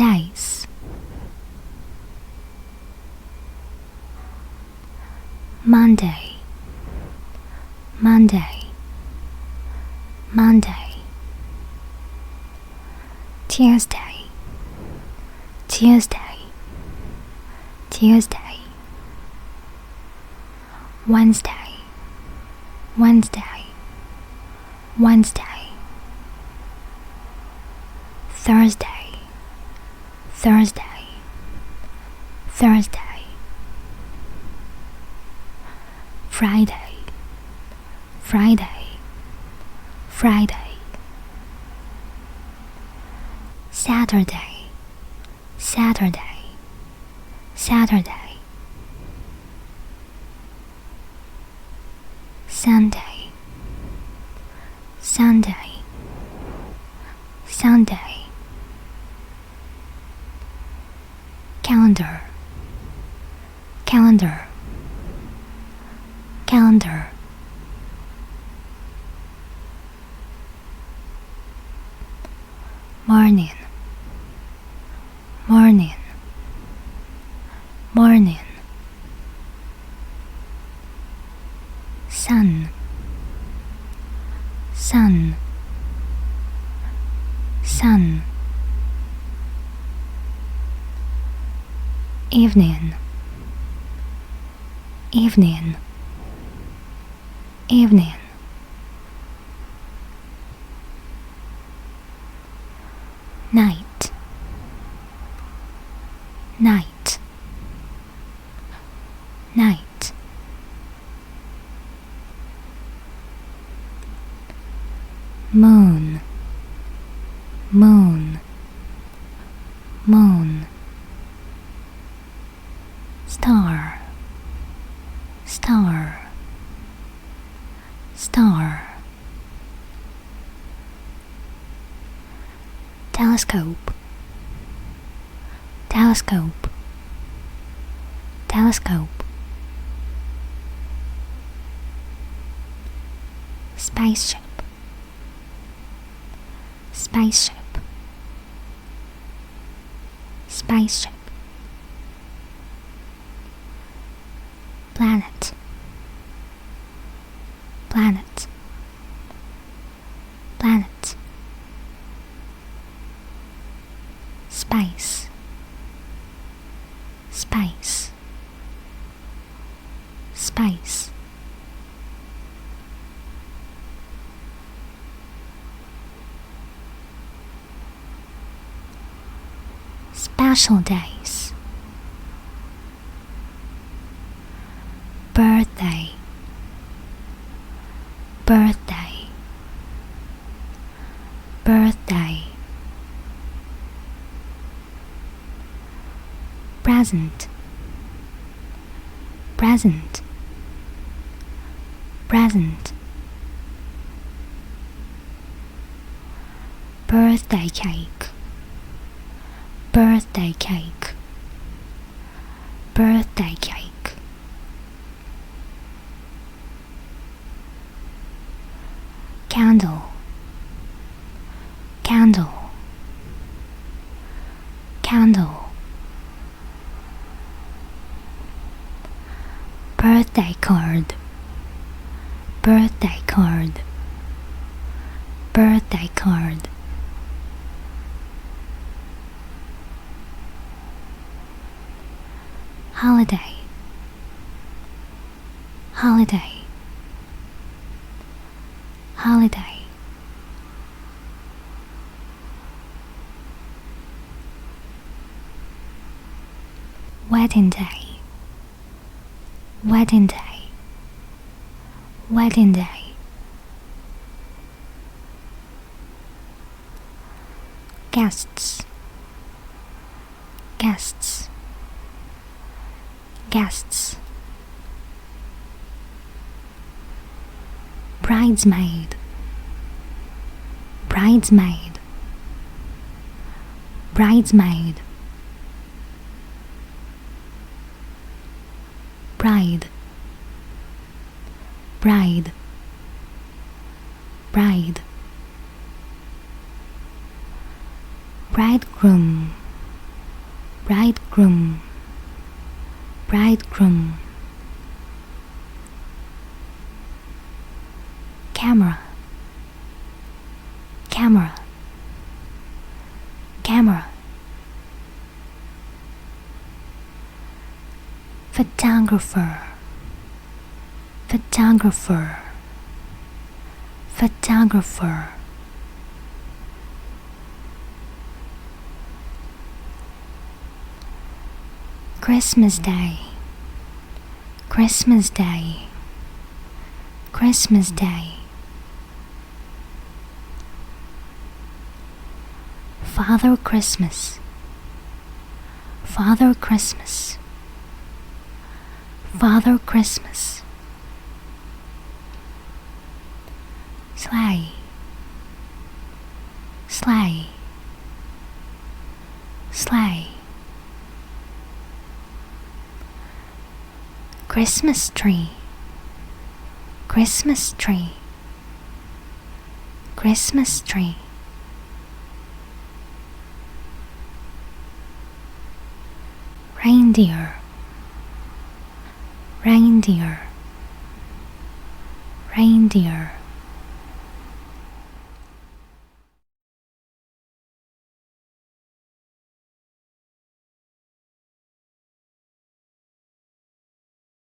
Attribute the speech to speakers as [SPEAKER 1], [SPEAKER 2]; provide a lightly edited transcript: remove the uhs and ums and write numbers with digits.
[SPEAKER 1] days, Monday, Monday, Monday, Tuesday, Tuesday, Tuesday, Wednesday, Wednesday, Wednesday, Thursday, Thursday, Thursday, Friday, Friday, Friday, Saturday, Saturday, Saturday, Sunday, Sunday, Sunday, calendar, calendar, calendar, morning, morning, morning, sun, sun, sun, evening, evening, evening, night, night, night, moon, moon, moon, star, star, star, telescope, telescope, telescope, spaceship, spaceship, spaceship, planet, planet, planet, space, space, space, special days, birthday, birthday, birthday, present, present, present, birthday cake, birthday cake, birthday cake, candle, candle, candle, birthday card, birthday card, birthday card, holiday, holiday, holiday, wedding day, wedding day, wedding day, guests, guests, guests, bridesmaid, bridesmaid, bridesmaid, bride, bride, bride, bridegroom, bridegroom, bridegroom. Camera, camera, camera. Photographer, photographer, photographer. Christmas Day, Christmas Day, Christmas Day. Father Christmas, Father Christmas, Father Christmas. Sleigh, sleigh, sleigh. Christmas tree, Christmas tree, Christmas tree. Reindeer, reindeer, reindeer.